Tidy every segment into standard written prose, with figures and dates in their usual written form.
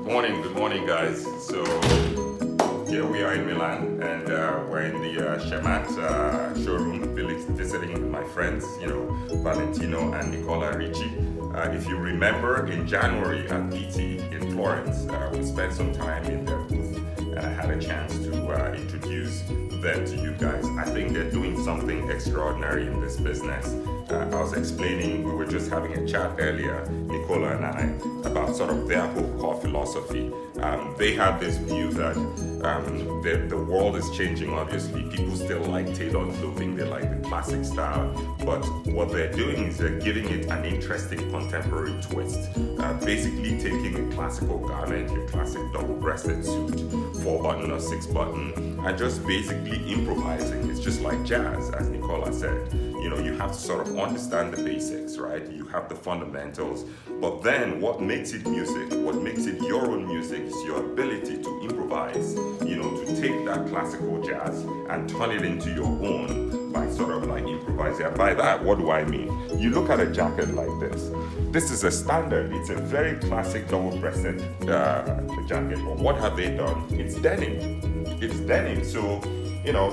Good morning, guys. So here we are in Milan, and we're in the Sciamat showroom, visiting my friends, Valentino and Nicolas Ricci. If you remember, in January at PT in Florence, we spent some time in their booth, and I had a chance to introduce them to you guys. I think they're doing something extraordinary in this business. I was explaining, we were just having a chat earlier, Nicola and I, about sort of their whole core philosophy. They have this view that the world is changing, obviously. People still like tailored clothing, they like the classic style, but what they're doing is they're giving it an interesting contemporary twist. Basically taking a classical garment, your classic double-breasted suit, 4-button or 6-button, and just basically improvising. It's just like jazz, as Nicola said. You have to sort of understand the basics, right? You have the fundamentals, but then what makes it music, what makes it your own music is your ability to improvise, to take that classical jazz and turn it into your own by sort of like improvising. And by that, what do I mean? You look at a jacket like this. This is a standard. It's a very classic double-breasted jacket. But what have they done? It's denim. It's denim. So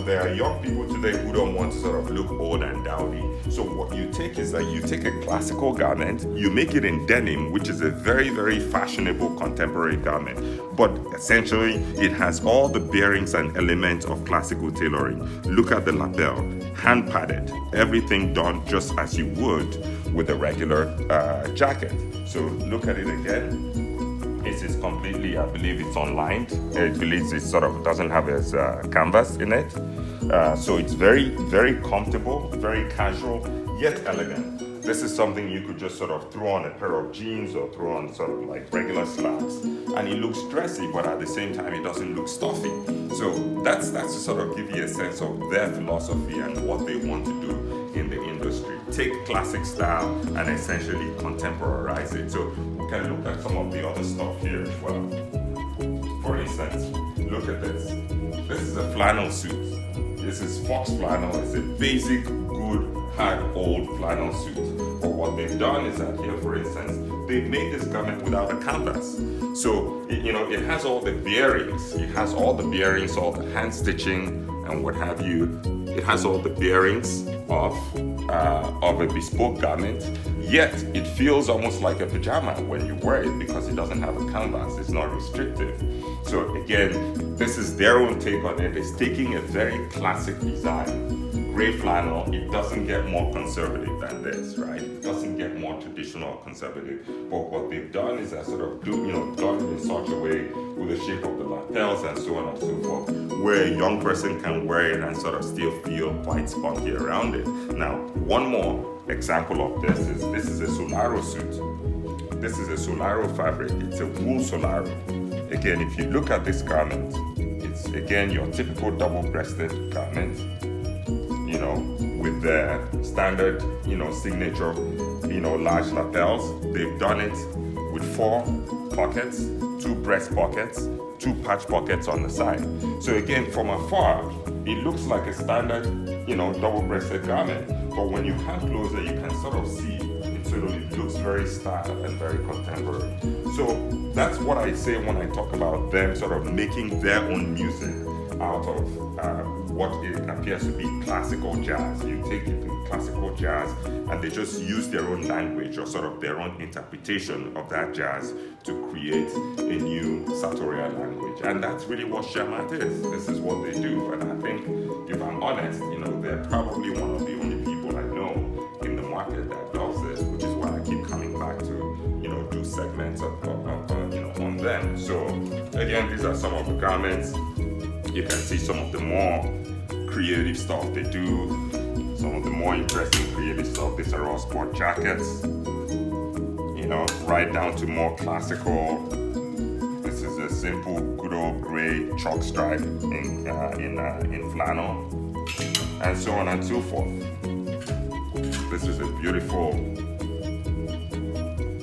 there are young people today who don't want to sort of look old and dowdy. So what you take is that you take a classical garment, you make it in denim, which is a very, very fashionable contemporary garment. But essentially, it has all the bearings and elements of classical tailoring. Look at the lapel, hand padded, everything done just as you would with a regular jacket. So look at it again. It is completely, I believe it's online. I believe it sort of doesn't have its canvas in it. So it's very, very comfortable, very casual, yet elegant. This is something you could just sort of throw on a pair of jeans or throw on sort of like regular slacks. And it looks dressy, but at the same time, it doesn't look stuffy. So that's to sort of give you a sense of their philosophy and what they want to do in the industry. Take classic style and essentially contemporize it. So we can look at some of the other stuff here as well. For instance, look at this. This is a flannel suit. This is fox flannel. It's a basic, good, hard, old flannel suit. But what they've done is that here, for instance, they've made this garment without a canvas. So, it has all the bearings. It has all the bearings, all the hand stitching and what have you. It has all the bearings of a bespoke garment, yet it feels almost like a pajama when you wear it because it doesn't have a canvas. It's not restrictive. So again, this is their own take on it. It's taking a very classic design, gray flannel. It doesn't get more conservative than this, right? It doesn't get more traditional or conservative. But what they've done is that sort of done it in such a way with the shape of the lapels and so on and so forth, where a young person can wear it and sort of still feel quite spunky around it. Now, one more example of this is a Solaro suit. This is a Solaro fabric. It's a wool Solaro. Again, if you look at this garment, it's again your typical double-breasted garment, with the standard, signature, large lapels. They've done it with 4 pockets, 2 breast pockets, 2 patch pockets on the side. So again, from afar, it looks like a standard, double-breasted garment. But when you come closer, you can sort of see it looks very styled and very contemporary. So that's what I say when I talk about them sort of making their own music out of what it appears to be classical jazz. You take it to classical jazz and they just use their own language or sort of their own interpretation of that jazz to create a new sartorial language. And that's really what Sciamat is. This is what they do. And I think, if I'm honest, they're probably one of the only people I know in the market that does this, which is why I keep coming back to, do segments on them. So again, these are some of the garments. You can see some of the more creative stuff they do, some of the more interesting creative stuff. These are all sport jackets, right down to more classical. This is a simple, good old gray chalk stripe in flannel, and so on and so forth. This is a beautiful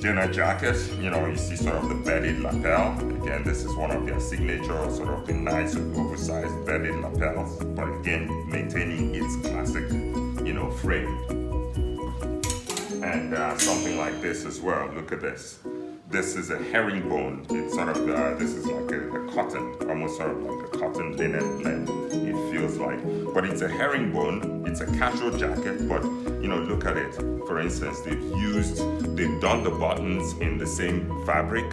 dinner jacket. You see sort of the bedded lapel. Again, this is one of their signature, sort of the nice oversized bedded lapels, but again, maintaining its classic, frame. And something like this as well. Look at this. This is a herringbone. It's sort of this is like a cotton, almost sort of like a cotton linen blend. It feels like, but it's a herringbone. It's a casual jacket, but look at it. For instance, they've done the buttons in the same fabric,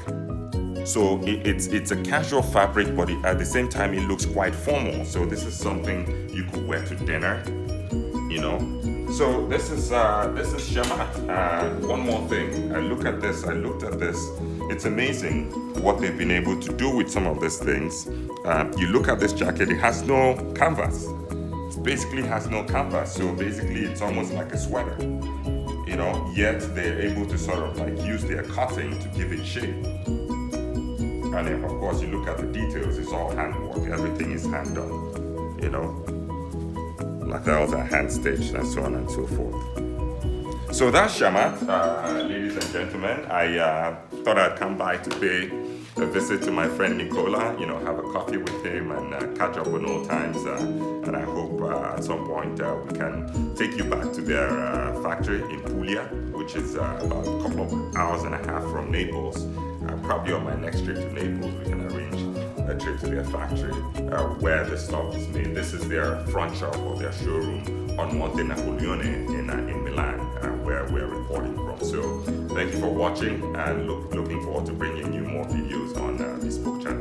so it's a casual fabric, but at the same time it looks quite formal. So this is something you could wear to dinner, So this is Sciamat. One more thing. I looked at this. It's amazing what they've been able to do with some of these things. You look at this jacket. It has no canvas. It basically has no canvas. So basically, it's almost like a sweater. Yet they're able to sort of like use their cutting to give it shape. And then, of course, you look at the details. It's all handwork. Everything is hand done. Materials are hand stitched and so on and so forth. So that's Sciamat, ladies and gentlemen. I thought I'd come by to pay a visit to my friend Nicola, have a coffee with him and catch up on old times. And I hope at some point we can take you back to their factory in Puglia, which is about a couple of hours and a half from Naples. Probably on my next trip to Naples, we can arrange a trip to their factory where the stuff is made. This is their front shop or their showroom on Montenapoleone in Milan, where we're reporting from. So thank you for watching, and looking forward to bringing you more videos on Bespoke channel.